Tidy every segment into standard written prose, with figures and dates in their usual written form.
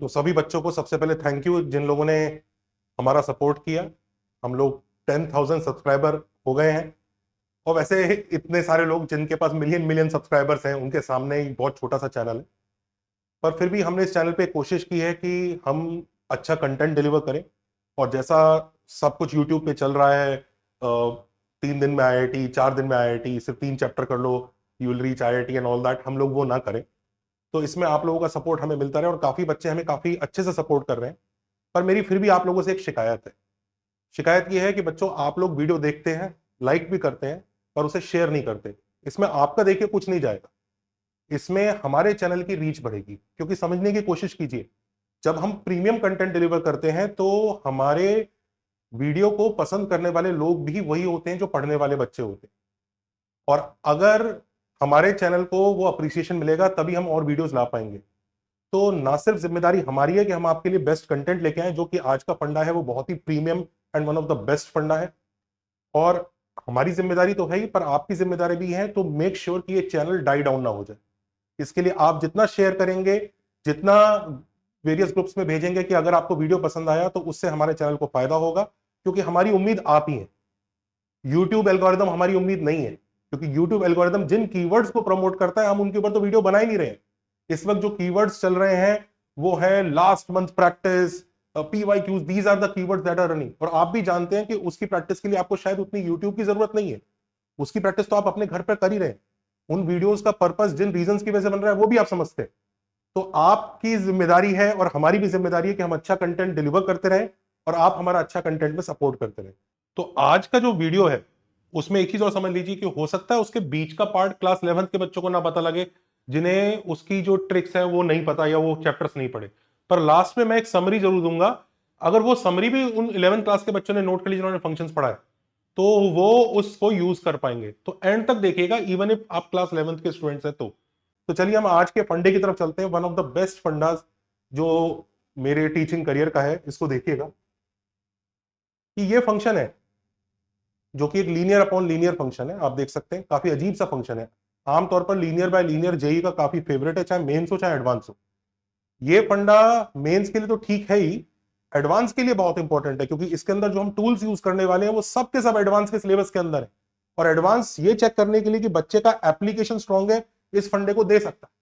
तो सभी बच्चों को सबसे पहले थैंक यू जिन लोगों ने हमारा सपोर्ट किया। हम लोग 10,000 सब्सक्राइबर हो गए हैं। और वैसे इतने सारे लोग जिनके पास मिलियन मिलियन सब्सक्राइबर्स हैं उनके सामने ही बहुत छोटा सा चैनल है। पर फिर भी हमने इस चैनल पे कोशिश की है कि हम अच्छा कंटेंट डिलीवर करें। और जैसा सब कुछ यूट्यूब पे चल रहा है, 3 दिन में आईआईटी, 4 दिन में आईआईटी, सिर्फ 3 चैप्टर कर लो, you will reach IIT and all that, हम लोग वो ना करें। तो इसमें आप लोगों का सपोर्ट हमें मिलता रहे और काफी बच्चे हमें काफी अच्छे से सपोर्ट कर रहे हैं। पर मेरी फिर भी आप लोगों से एक शिकायत है। शिकायत ये है कि बच्चों, आप लोग वीडियो देखते हैं, लाइक भी करते हैं, पर उसे शेयर नहीं करते। इसमें आपका देखिए कुछ नहीं जाएगा, इसमें हमारे चैनल की रीच बढ़ेगी। क्योंकि समझने की कोशिश कीजिए, जब हम प्रीमियम कंटेंट डिलीवर करते हैं तो हमारे वीडियो को पसंद करने वाले लोग भी वही होते हैं जो पढ़ने वाले बच्चे होते हैं। और अगर हमारे चैनल को वो अप्रिसिएशन मिलेगा तभी हम और वीडियोस ला पाएंगे। तो ना सिर्फ जिम्मेदारी हमारी है कि हम आपके लिए बेस्ट कंटेंट लेके आए, जो कि आज का फंडा है वो बहुत ही premium and one of the best फंडा है। और हमारी जिम्मेदारी तो है ही, पर आपकी जिम्मेदारी भी है तो मेक श्योर कि ये चैनल डाई डाउन ना हो जाए। इसके लिए आप जितना शेयर करेंगे, जितना वेरियस ग्रुप्स में भेजेंगे कि अगर आपको वीडियो पसंद आया, तो उससे हमारे चैनल को फायदा होगा। क्योंकि हमारी उम्मीद आप ही है, यूट्यूब एल्गोरिदम हमारी उम्मीद नहीं है। क्योंकि यूट्यूब एल्गोरिदम जिन कीवर्ड्स को प्रमोट करता है, हम उनके ऊपर तो वीडियो बना ही नहीं रहे हैं। इस वक्त जो कीवर्ड्स चल रहे हैं वो है last month practice, PYQs, these are the keywords that are running. और आप भी जानते हैं कि उसकी प्रैक्टिस के लिए आपको शायद उतनी यूट्यूब की जरूरत नहीं है। उसकी प्रैक्टिस तो आप अपने घर पर कर ही रहे हैं। उन वीडियोस का पर्पस जिन रीजंस की वजह से बन रहा है वो भी आप समझते हैं। तो आपकी जिम्मेदारी है और हमारी भी जिम्मेदारी है कि हम अच्छा कंटेंट डिलीवर करते रहें और आप हमारा अच्छा कंटेंट में सपोर्ट करते रहें। तो आज का जो वीडियो है उसमें एक चीज और समझ लीजिए कि हो सकता है उसके बीच का पार्ट क्लास 11th के बच्चों को ना पता लगे, जिन्हें उसकी जो ट्रिक्स है वो नहीं पता या वो चैप्टर्स नहीं पढ़े। पर लास्ट में मैं एक समरी जरूर दूंगा। अगर वो समरी भी उन 11th क्लास के बच्चों ने नोट कर ली जिन्होंने फंक्शंस पढ़ा है, तो वो उसको यूज कर पाएंगे। तो एंड तक देखिएगा, इवन इफ आप क्लास 11th के स्टूडेंट्स हैं तो चलिए हम आज के फंडे की तरफ चलते हैं। One of the best fundas जो मेरे टीचिंग करियर का है, इसको देखिएगा कि ये फंक्शन है जो कि एक लीनियर अपॉन लीनियर फंक्शन है। आप देख सकते हैं काफी अजीब सा फंक्शन है। आमतौर पर लीनियर बाय लीनियर जेई का काफी फेवरेट है, चाहे मेंस हो चाहे एडवांस हो। ये फंडा मेंस के लिए तो ठीक है ही, एडवांस के लिए बहुत इंपॉर्टेंट है। क्योंकि इसके अंदर जो हम टूल्स यूज करने वाले हैं वो सब के सब एडवांस के सिलेबस के अंदर है। और एडवांस ये चेक करने के लिए कि बच्चे का एप्लीकेशन स्ट्रांग है, इस फंडे को दे सकता है।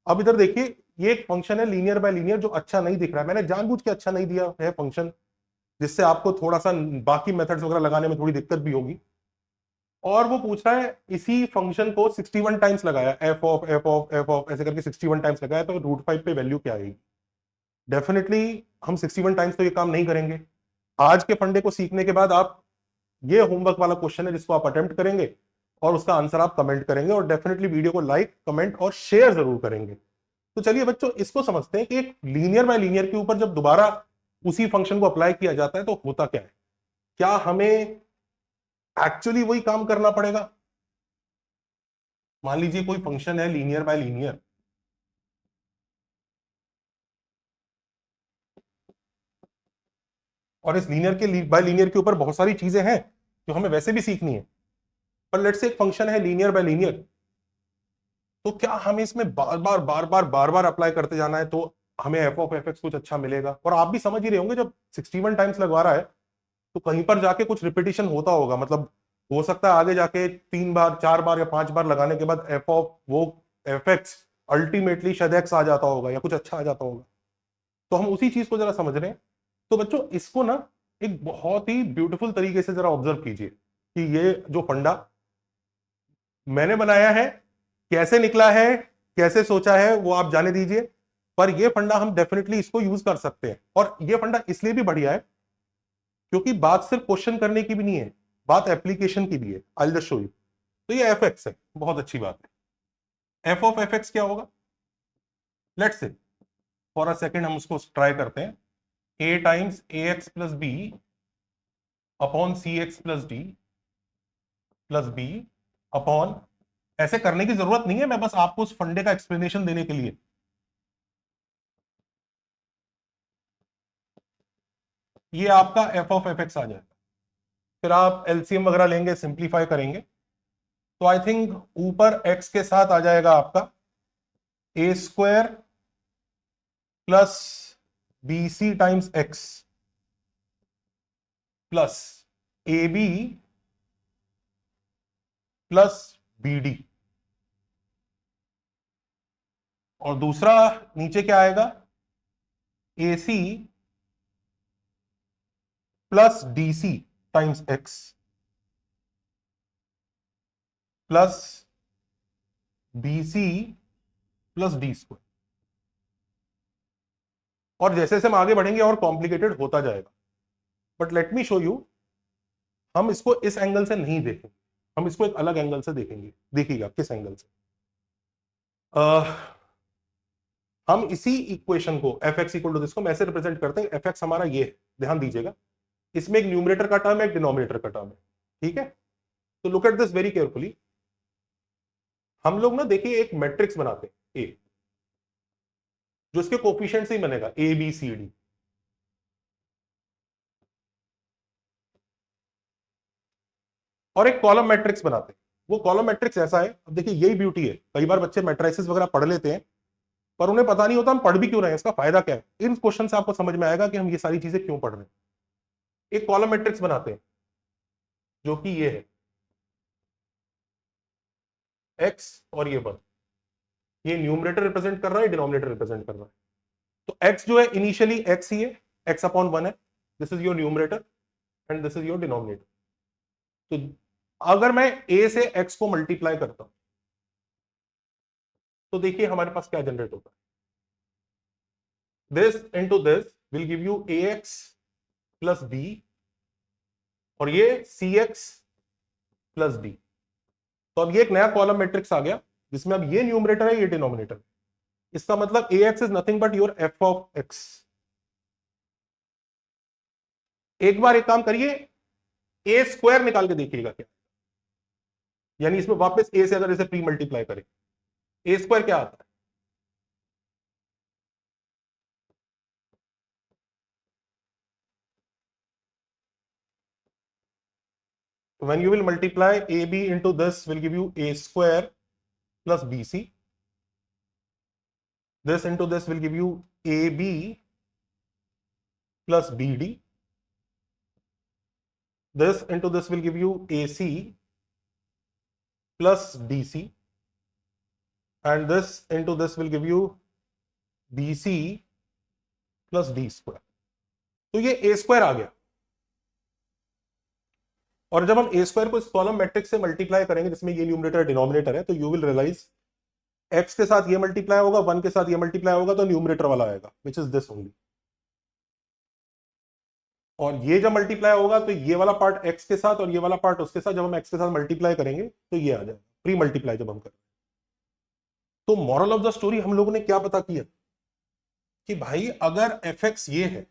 अब इधर देखिए, ये एक फंक्शन है लीनियर बाय लीनियर जो अच्छा नहीं दिख रहा है। मैंने जानबूझ के अच्छा नहीं दिया है फंक्शन, जिससे आपको थोड़ा सा बाकी मेथड्स वगैरह लगाने में थोड़ी दिक्कत भी होगी। और वो पूछ रहा है इसी फंक्शन को 61 टाइम्स लगाया, एफ ऑफ ऐसे करके 61 टाइम्स लगाया, तो √5 पे वैल्यू क्या आएगी। डेफिनेटली हम 61 टाइम्स तो ये काम नहीं करेंगे। आज के फंडे को सीखने के बाद आप, ये होमवर्क वाला क्वेश्चन है जिसको आप अटेम्प्ट करेंगे और उसका आंसर आप कमेंट करेंगे और डेफिनेटली वीडियो को लाइक कमेंट और शेयर जरूर करेंगे। तो चलिए बच्चों, इसको समझते हैं कि एक लीनियर बाय लीनियर के ऊपर जब दोबारा उसी फंक्शन को अप्लाई किया जाता है तो होता क्या है। क्या हमें एक्चुअली वही काम करना पड़ेगा? मान लीजिए कोई फंक्शन है लीनियर बाय लीनियर, और इस लीनियर के बाय लीनियर के ऊपर बहुत सारी चीजें हैं जो हमें वैसे भी सीखनी है। पर लेट्स से एक फंक्शन है लीनियर बाय लीनियर, तो क्या हमें इसमें बार बार अप्लाई करते जाना है तो हमें f(f(x) कुछ अच्छा मिलेगा? और आप भी समझ ही रहे होंगे, जब 61 टाइम्स लगवा रहा है तो कहीं पर जाके कुछ रिपीटिशन होता होगा। मतलब हो सकता है आगे जाके 3 बार 4 बार या 5 बार लगाने के बाद f(f(x) अल्टीमेटली शायद x आ जाता होगा या कुछ अच्छा आ जाता होगा। तो हम उसी चीज को जरा समझ रहे हैं। तो बच्चों, इसको ना एक बहुत ही ब्यूटीफुल तरीके से जरा ऑब्जर्व कीजिए कि ये जो फंडा मैंने बनाया है कैसे निकला है, कैसे सोचा है, वो आप जाने दीजिए। पर ये फंडा हम डेफिनेटली इसको यूज कर सकते हैं। और ये फंडा इसलिए भी बढ़िया है क्योंकि बात सिर्फ क्वेश्चन करने की भी नहीं है, बात एप्लीकेशन की भी है। I will just show you. तो ये f(x) है, बहुत अच्छी बात है। f(f(x) क्या होगा? Let's say for a second हम उसको ट्राई करते हैं। a times ax plus B upon cx plus D plus B upon, ऐसे करने की जरूरत नहीं है, मैं बस आपको उस फंडे का एक्सप्लेनेशन देने के लिए। ये आपका f(f(x) आ जाएगा। फिर आप एलसीएम वगैरह लेंगे, सिंप्लीफाई करेंगे, तो आई थिंक ऊपर x के साथ आ जाएगा आपका a² plus BC times X plus AB plus BD, और दूसरा नीचे क्या आएगा, AC plus DC times X plus BC plus D square. और जैसे जैसे हम आगे बढ़ेंगे और कॉम्प्लिकेटेड होता जाएगा, but let me show you, हम इसको इस एंगल से नहीं देखेंगे, हम इसको एक अलग एंगल से देखेंगे। देखिएगा किस एंगल से। हम इसी इक्वेशन को F X equal to this को हम ऐसे रिप्रेजेंट करते हैं, एफ एक्स हमारा ये है, ध्यान दीजिएगा, इसमें एक न्यूमरेटर का टर्म है, एक डिनोमिनेटर का टर्म है, ठीक है। तो look at this very carefully. हम लोग ना देखिए एक मैट्रिक्स बनाते हैं ए, जो इसके कोफिशिएंट से ही बनेगा ए बी सी डी, और एक कॉलम मैट्रिक्स बनाते हैं। वो कॉलम मैट्रिक्स ऐसा है, अब देखिए यही ब्यूटी है, कई बार बच्चे मैट्रिसेस वगैरह पढ़ लेते हैं पर उन्हें पता नहीं होता हम पढ़ भी क्यों रहे हैं, इसका फायदा क्या है। इन क्वेश्चन से आपको समझ में आएगा कि हम ये सारी चीजें क्यों पढ़ रहे हैं। एक कॉलम मैट्रिक्स बनाते हैं जो कि ये है एक्स और ये वन, ये न्यूमरेटर रिप्रेजेंट कर रहा है, डिनोमिनेटर रिप्रेजेंट कर रहा है। तो एक्स जो है इनिशियली एक्स ही है, एक्स अपॉन वन है, this is your numerator and this is your denominator. तो अगर मैं ए से एक्स को मल्टीप्लाई करता हूं तो देखिए हमारे पास क्या जनरेट होता है, this into this will give you A X plus B, और ये सी एक्स प्लस डी। तो अब ये एक नया कॉलम मैट्रिक्स आ गया जिसमें अब ये न्यूमरेटर है, ये डिनोमिनेटर। इसका मतलब A x is nothing but your f of x. एक बार एक काम करिए, ए स्क्वायर निकाल के देखिएगा क्या, यानी इसमें वापस ए से अगर इसे प्री मल्टीप्लाई करें, ए स्क्वायर क्या आता है, when you will multiply AB into this will give you A square plus BC, this into this will give you AB plus BD, this into this will give you AC plus DC, and this into this will give you BC plus D square। तो ये A square आ गया, और जब हम ए square को इस column matrix से multiply करेंगे जिसमें ये न्यूमरेटर डिनोमिनेटर है, तो यू विल रियलाइज एक्स के साथ ये मल्टीप्लाई होगा, वन के साथ ये मल्टीप्लाई होगा, तो न्यूमरेटर वाला आएगा विच इज दिस ओनली। और ये जब मल्टीप्लाई होगा तो ये वाला पार्ट एक्स के साथ और ये वाला पार्ट उसके साथ, जब हम एक्स के साथ मल्टीप्लाई करेंगे तो ये आ जाएगा, प्री मल्टीप्लाई जब हम करें। तो मॉरल ऑफ द स्टोरी हम लोगों ने क्या पता किया कि भाई अगर एफ एक्स ये है,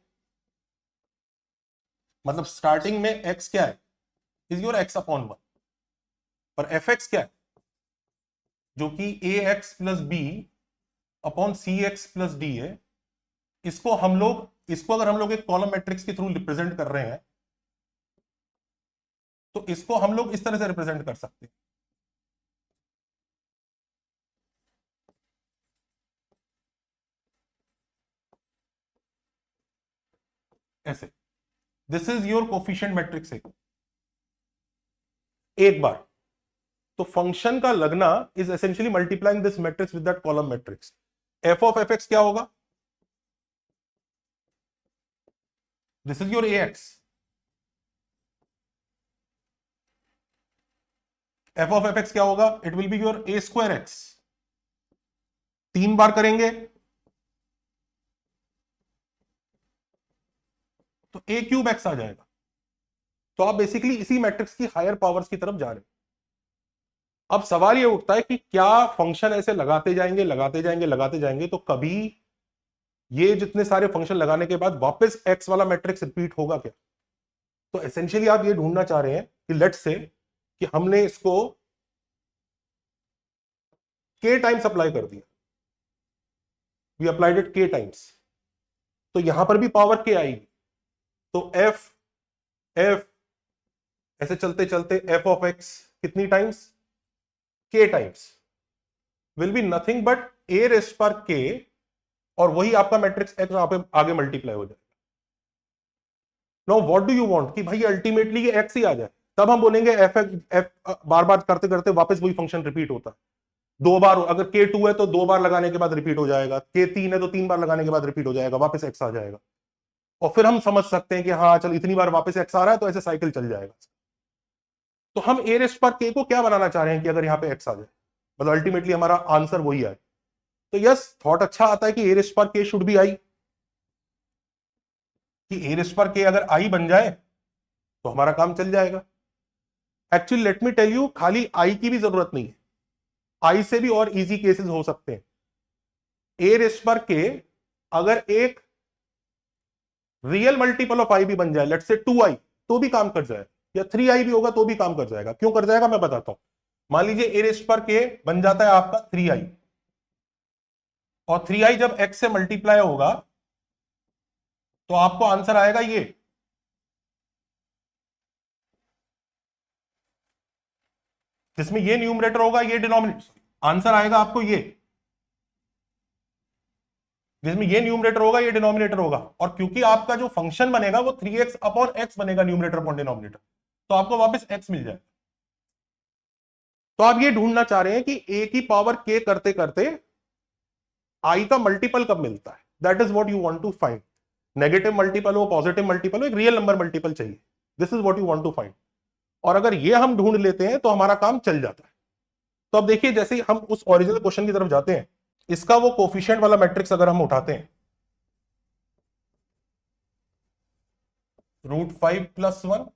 मतलब स्टार्टिंग में एक्स क्या है, is your x upon one, और एफ एक्स क्या है, जो कि ए एक्स प्लस बी अपॉन सी एक्स प्लस डी है। इसको अगर हम लोग एक कॉलम मैट्रिक्स के थ्रू रिप्रेजेंट कर रहे हैं तो इसको हम लोग इस तरह से रिप्रेजेंट कर सकते हैं, ऐसे, this is your coefficient matrix. एक बार तो फंक्शन का लगना is essentially multiplying this matrix with that column matrix. F of F x क्या होगा, this is your A x, F of F x क्या होगा, it will be your A square x. 3 बार करेंगे तो ए क्यूब एक्स आ जाएगा। तो आप basically इसी मैट्रिक्स की हायर पावर्स की तरफ जा रहे हैं। अब सवाल ये उठता है कि क्या फंक्शन ऐसे लगाते जाएंगे लगाते जाएंगे लगाते जाएंगे तो कभी ये जितने सारे फंक्शन लगाने के बाद वापस एक्स वाला मैट्रिक्स रिपीट होगा क्या। तो एसेंशियली आप ये ढूंढना चाह रहे हैं कि लेट्स से कि हमने इसको k टाइम्स अप्लाई कर दिया, we applied it k times, तो यहां पर भी पावर k आएगी। तो एफ एफ ऐसे चलते चलते एफ ऑफ एक्स कितनी times, k times, will be nothing but a rest पर k और वही आपका मैट्रिक्स एक्स वहां पे आगे मल्टीप्लाई हो जाएगा। Now what do you want कि भाई अल्टीमेटली ये एक्स ही आ जाए, तब हम बोलेंगे एफ एफ बार बार करते करते वापस वही फंक्शन रिपीट होता है। दो बार, अगर के टू है तो दो बार लगाने के बाद रिपीट हो जाएगा, के तीन है तो तीन बार लगाने के बाद रिपीट हो जाएगा, वापस एक्स आ जाएगा। और फिर हम समझ सकते हैं कि हाँ चल इतनी बार वापस एक्स आ रहा है तो ऐसे साइकिल चल जाएगा। तो हम ए रेस्ट पर के को क्या बनाना चाह रहे हैं कि अगर यहाँ पे एक्स आ जाए, मतलब अल्टीमेटली हमारा आंसर वही आए। तो यस, थॉट अच्छा आता है कि ए रेस्ट पर के शुड बी आई, कि ए रेस्ट पर के अगर आई बन जाए तो हमारा काम चल जाएगा। Actually let me tell you, खाली आई की भी जरूरत नहीं है, आई से भी और इजी केसेस हो सकते हैं। ए रेस्ट पर के अगर एक रियल मल्टीपल ऑफ आई भी बन जाए, लेट्स से 2i, तो भी काम कर जाए, या 3i भी होगा तो भी काम कर जाएगा। क्यों कर जाएगा मैं बताता हूं। मान लीजिए ए रेस्ट पर के बन जाता है आपका 3i, और 3i जब x से मल्टीप्लाई होगा तो आपको आंसर आएगा ये, जिसमें ये न्यूमरेटर होगा, ये डिनोमिनेटर, आंसर आएगा आपको ये, जिसमें ये न्यूमरेटर होगा, ये डिनोमिनेटर होगा। और क्योंकि आपका जो फंक्शन बनेगा वो 3x अपॉन x बनेगा, न्यूमरेटर अपॉन डिनोमिनेटर, तो आपको वापस x मिल जाए। तो आप ये ढूंढना चाह रहे हैं कि a की पावर k करते करते i का मल्टीपल कब मिलता है, that is what you want to find. Negative multiple हो, पॉजिटिव मल्टीपल हो, एक रियल नंबर मल्टीपल चाहिए, this is what you want to find. और अगर ये हम ढूंढ लेते हैं तो हमारा काम चल जाता है। तो अब देखिए, जैसे हम उस ओरिजिनल क्वेश्चन की तरफ जाते हैं, इसका वो कोफिशिएंट वाला मैट्रिक्स अगर हम उठाते हैं, √5 + 1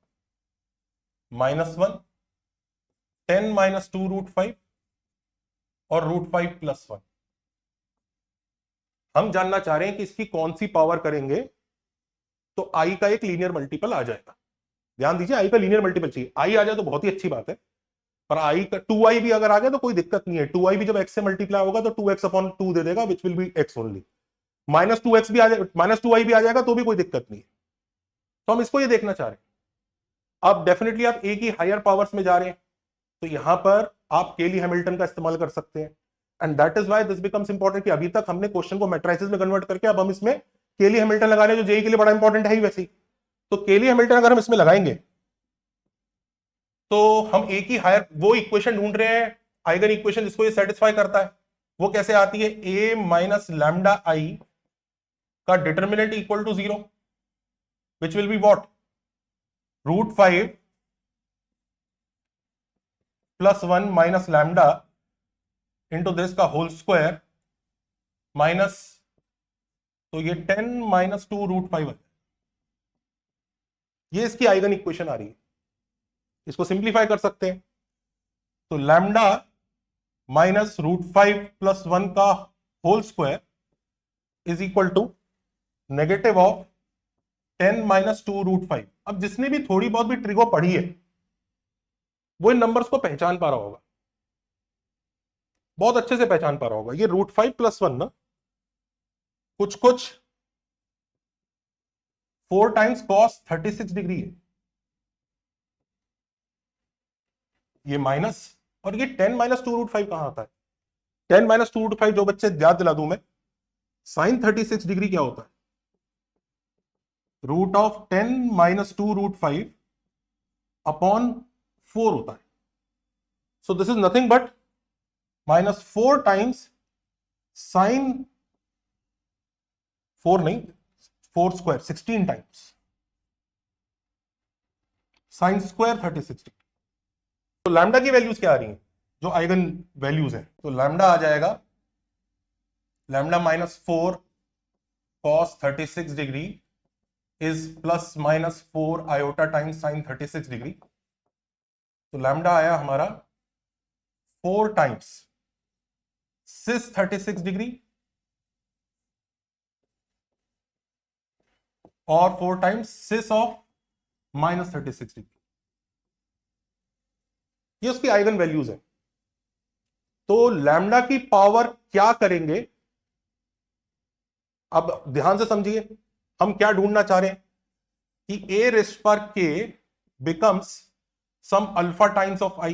-1, 10 - 2 √5 और √5 + 1, हम जानना चाह रहे हैं कि इसकी कौन सी पावर करेंगे तो आई का एक लीनियर मल्टीपल आ जाएगा। ध्यान दीजिए, आई का लीनियर मल्टीपल चाहिए, आई आ जाए तो बहुत ही अच्छी बात है, पर आई का 2i भी अगर आ गया तो कोई दिक्कत नहीं है। 2i भी जब x से मल्टीप्लाई होगा तो 2x/2 दे देगा, विच will B x only. -2x भी आ जाए, -2i भी आ जाएगा तो भी कोई दिक्कत नहीं है। तो हम इसको ये देखना चाह रहे हैं। अब डेफिनेटली आप a की हायर पावर्स में जा रहे हैं, तो यहां पर आप केली हैमिल्टन का इस्तेमाल कर सकते हैं, and that is why this becomes important कि अभी तक हमने क्वेश्चन को मैट्रिसेस में कन्वर्ट करके अब हम इसमें केली हैमिल्टन लगा रहे हैं, जो जेई के लिए बड़ा इंपॉर्टेंट है ही वैसे ही। तो केली हैमिल्टन अगर हम इसमें लगाएंगे तो हम एक ही हायर वो इक्वेशन ढूंढ रहे हैं, आइगन इक्वेशन जिसको ये सेटिस्फाई करता है। वो कैसे आती है, a - λi का determinant equal to 0, which will be what, √5 + 1 - lambda into this का होल स्क्वायर माइनस, तो ये 10 - 2 √5 है। ये इसकी आइगन इक्वेशन आ रही है। इसको सिंप्लीफाई कर सकते हैं, तो लैम्डा माइनस √5 + 1 का whole square is equal to negative of 10 - 2 √5। अब जिसने भी थोड़ी बहुत भी ट्रिगो पढ़ी है वो इन नंबर्स को पहचान पा रहा होगा, बहुत अच्छे से पहचान पा रहा होगा। ये √5 + 1 ना कुछ कुछ 4 टाइम्स cos 36 डिग्री है, ये माइनस, और ये 10 - 2 √5 कहां आता है। 10 - 2 √5 जो बच्चे याद दिला दूं मैं, sin 36 डिग्री क्या होता है, √10 - 2 √5 अपॉन 4 होता है। So this is nothing but -4 times sign, 4 नहीं 4 square 16 times sine square 36 degree. तो लैम्डा की वैल्यूज क्या आ रही हैं, जो आइगन वैल्यूज हैं, तो लैम्डा आ जाएगा lambda -4 cos 36 degree is +-4 iota times sign 36 degree. तो लैम्डा आया हमारा 4 टाइम्स सिस 36 डिग्री और 4 टाइम्स सिस ऑफ -36 डिग्री। ये उसकी आइगन वैल्यूज है। तो लैम्डा की पावर क्या करेंगे, अब ध्यान से समझिए, हम क्या ढूंढना चाह रहे हैं कि a रेस्ट पर k becomes some alpha times of i,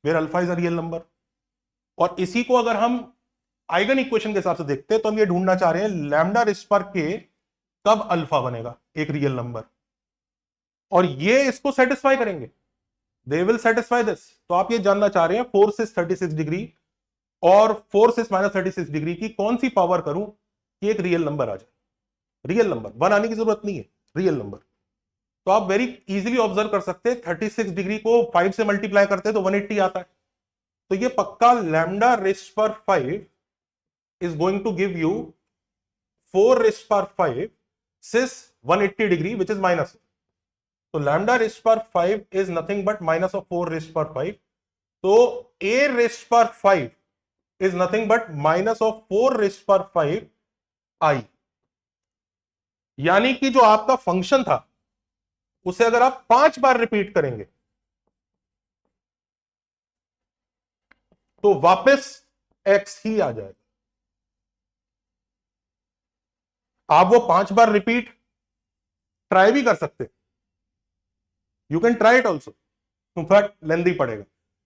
where alpha is a real number. और इसी को अगर हम आइगन इक्वेशन के हिसाब से देखते हैं, तो हम ये ढूंढना चाह रहे हैं लैम्डा रेस्ट पर के कब अल्फा बनेगा एक रियल नंबर, और ये इसको सेटिस्फाई करेंगे, दे विल सेटिस्फाई दिस। तो आप ये जानना चाह रहे हैं 4 से 36 डिग्री और 4 से -36 डिग्री की कौन सी पावर करूं कि एक रियल नंबर आ जाए। रियल नंबर, वन आने की जरूरत नहीं है, रियल नंबर। तो आप वेरी इजीली ऑब्जर्व कर सकते हैं 36 डिग्री को 5 से मल्टीप्लाई करते हैं तो 180 आता है। तो ये पक्का लैम्डा रेस्ट पर 5 is going to give you 4 raised power 5 cis 180 degree, which is minus. So lambda raised power 5 is nothing but minus of 4 raised power 5. So a raised power 5 is nothing but minus of 4 raised power 5 I. यानी कि जो आपका function था उसे अगर आप 5 बार repeat करेंगे तो वापस x ही आ जाएगा। आप वो 5 बार रिपीट ट्राई भी कर सकते, you can try it also, but lengthy पड़ेगा,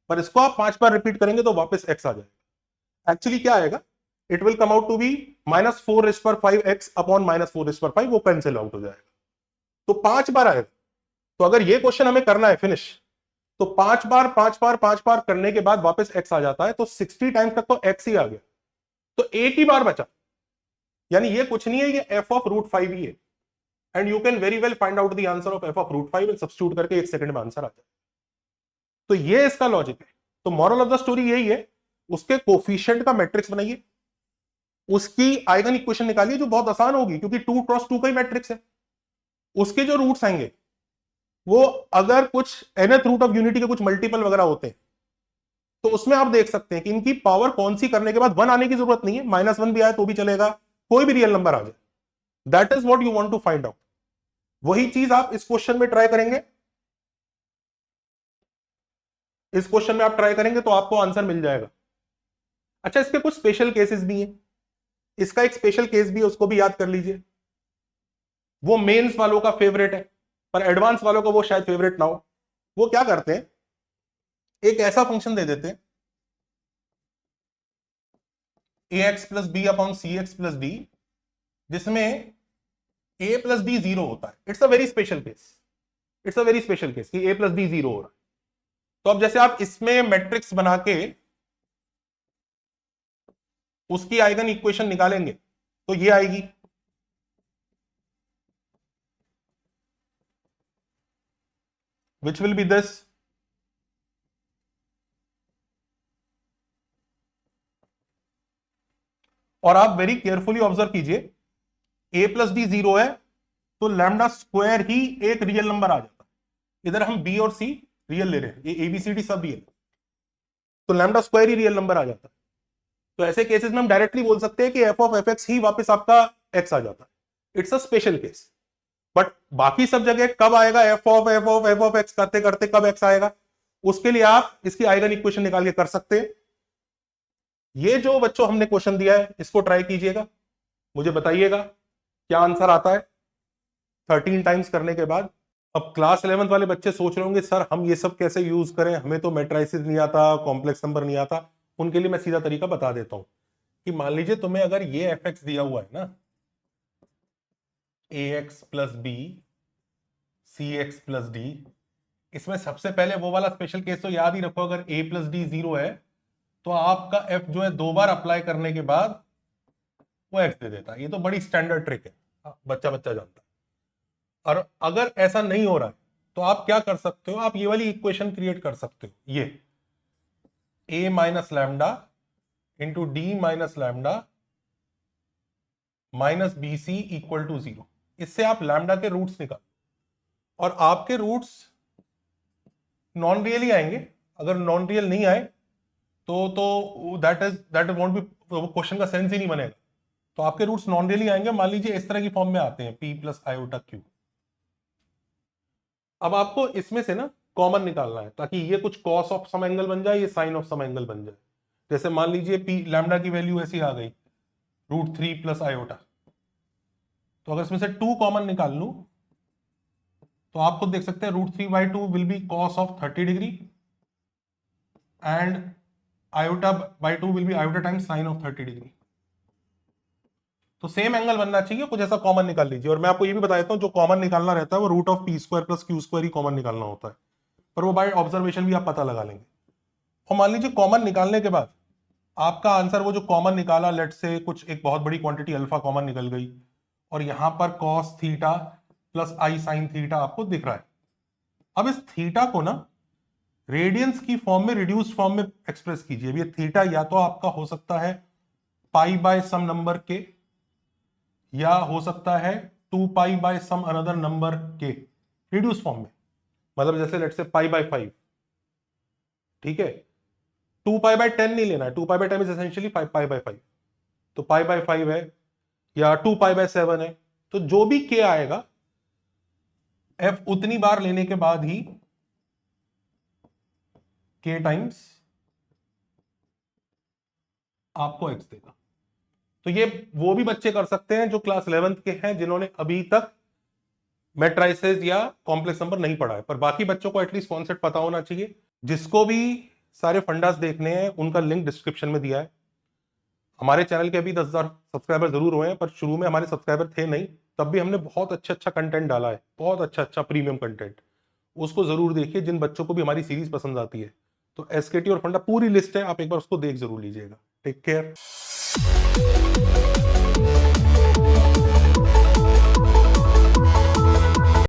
पर इसको आप 5 बार रिपीट करेंगे तो वापस x आ जाएगा। एक्चुअली क्या आएगा, it will come out to be -4 raised power 5x upon -4 raised power 5, वो कैंसिल आउट हो जाएगा, तो 5 बार आएगा। तो अगर ये क्वेश्चन हमें करना है फिनिश, तो 5 बार 5 बार 5 बार करने के बाद वापस x आ जाता है, तो 60 टाइम्स तक तो x ही आ गया, तो एक ही बार बचा। यानी ये कुछ नहीं है, ये f ऑफ √5 ही है, and you can very well find out the answer of f of √5 and substitute करके 1 सेकंड में आंसर आ जाए। तो ये इसका लॉजिक है। तो मॉरल ऑफ द स्टोरी यही है, उसके कोफिशिएंट का मैट्रिक्स बनाइए, उसकी आइगन इक्वेशन निकालिए जो बहुत आसान होगी क्योंकि 2 क्रॉस 2 का ही मैट्रिक्स है। उसके जो रूट्स आएंगे वो अगर कुछ nth रूट ऑफ यूनिटी के कुछ मल्टीपल वगैरह होते हैं तो उसमें आप देख सकते हैं कि इनकी पावर कौन सी करने के बाद 1 आने की जरूरत नहीं है, -1 भी आए तो भी चलेगा, कोई भी रियल नंबर आ जाए। That is what you want to find out. वही चीज आप इस क्वेश्चन में ट्राई करेंगे, इस क्वेश्चन में आप ट्राई करेंगे तो आपको आंसर मिल जाएगा। अच्छा, इसके कुछ स्पेशल केसेस भी हैं, इसका एक स्पेशल केस भी है, उसको भी याद कर लीजिए। वो मेंस वालों का फेवरेट है, पर एडवांस वालों को वो शायद फेवरेट ना हो। वो क्या करते हैं, एक ऐसा फंक्शन दे देते हैं ax प्लस बी अपॉन सी एक्स प्लस डी, जिसमें a प्लस डी 0 होता है। It's a very special case, it's a very special case कि a प्लस डी 0 हो रहा है। तो अब जैसे आप इसमें मैट्रिक्स बना के उसकी आइगन इक्वेशन निकालेंगे तो ये आएगी, which will be this, और आप वेरी केयरफुली ऑब्जर्व कीजिए, a प्लस डी 0 है तो लैम्डा स्क्वायर ही एक रियल नंबर आ जाता है। इधर हम b और c रियल ले रहे हैं, ये ABCD सब रियल, तो लैम्डा स्क्वायर ही रियल नंबर आ जाता है। तो ऐसे केसेस में हम डायरेक्टली बोल सकते हैं कि f ऑफ fx ही वापस आपका x आ जाता है। It's a special case, but बाकी सब जगह कब आएगा f ऑफ x करते करते कब x आएगा, उसके लिए आप इसकी आइगन इक्वेशन निकाल के कर सकते हैं। ये जो बच्चों हमने क्वेश्चन दिया है इसको ट्राई कीजिएगा, मुझे बताइएगा क्या आंसर आता है 13 टाइम्स करने के बाद। अब क्लास 11th वाले बच्चे सोच रहे होंगे सर हम ये सब कैसे यूज करें, हमें तो मैट्रिसेस नहीं आता, कॉम्प्लेक्स नंबर नहीं आता। उनके लिए मैं सीधा तरीका बता देता हूं कि मान लीजिए तुम्हें अगर ये fx दिया हुआ है ना, ax plus B C X plus D, इसमें सबसे पहले वो वाला स्पेशल केस तो याद ही रखो, अगर a प्लस डी 0 है तो आपका f जो है 2 बार अप्लाई करने के बाद वो x दे देता है। ये तो बड़ी स्टैंडर्ड ट्रिक है, बच्चा बच्चा जानता है। और अगर ऐसा नहीं हो रहा है तो आप क्या कर सकते हो, आप ये वाली इक्वेशन क्रिएट कर सकते हो, ये a minus lambda into D minus lambda minus B C equal to 0। इससे आप लैम्डा के रूट्स निकाल, और आपके रूट्स नॉन रियल ही आएंगे। अगर नॉन रियल नहीं आए तो दैट वोंट बी, क्वेश्चन का सेंस ही नहीं बनेगा। तो आपके रूट्स नॉन रियल ही आएंगे। मान लीजिए इस तरह की फॉर्म में आते हैं p प्लस आयोटा क्यू। अब आपको इसमें से ना कॉमन निकालना है ताकि ये कुछ कॉस ऑफ सम एंगल बन जाए, ये साइन ऑफ सम एंगल बन जाए। जैसे मान लीजिए p लैम्डा की वैल्यू ऐसी आ गई √3 प्लस आयोटा, तो अगर इसमें से 2 कॉमन निकाल लूं तो आप खुद देख सकते हैं √3/2 will be cos of 30 degree and iota by 2 will be iota times sign of 30 degree. तो सेम एंगल बनना चाहिए, कुछ ऐसा कॉमन निकाल लीजिए। और मैं आपको ये भी बता देता हूं, जो कॉमन निकालना रहता है वो root of P square plus Q square ही कॉमन निकालना होता है, पर वो बाय ऑब्जर्वेशन भी आप पता लगा लेंगे। और मान लीजिए कॉमन निकालने के बाद आपका आंसर वो जो कॉमन निकाला, लेट से कुछ एक बहुत बड़ी क्वांटिटी अल्फा कॉमन निकल गई, और यहां पर कॉस थीटा प्लस आई साइन थीटा आपको दिख रहा है। अब इस थीटा को ना रेडियंस की फॉर्म में, रिड्यूस्ड फॉर्म में एक्सप्रेस कीजिए। ये थीटा या तो आपका हो सकता है पाई बाय सम नंबर के, या हो सकता है 2 pi by some another number के, रिड्यूस फॉर्म में। मतलब जैसे लेट से पाई बाय 5, ठीक है। 2 पाई बाय 10 नहीं लेना है, 2 pi bye 10 is essentially 5 pi by 5, तो पाई बाय 5 है, या 2 पाई बाय 7 है। तो जो भी के आएगा एफ उतनी बार लेने के बाद ही के टाइम्स आपको एक्स देगा। तो ये वो भी बच्चे कर सकते हैं जो क्लास 11th के हैं, जिन्होंने अभी तक मैट्राइसेस या कॉम्प्लेक्स नंबर नहीं पढ़ा है, पर बाकी बच्चों को एटलीस्ट कॉन्सेप्ट पता होना चाहिए। जिसको भी सारे फंडास देखने हैं उनका लिंक डिस्क्रिप्शन में दिया है। हमारे चैनल के अभी 10,000 सब्सक्राइबर जरूर हुए हैं, पर शुरू में हमारे सब्सक्राइबर थे नहीं, तब भी हमने बहुत अच्छा कंटेंट डाला है, बहुत अच्छा प्रीमियम कंटेंट। उसको जरूर देखिए जिन बच्चों को भी हमारी सीरीज पसंद आती है। तो एसकेटी और फंडा पूरी लिस्ट है, आप एक बार उसको देख जरूर लीजिएगा। Take care.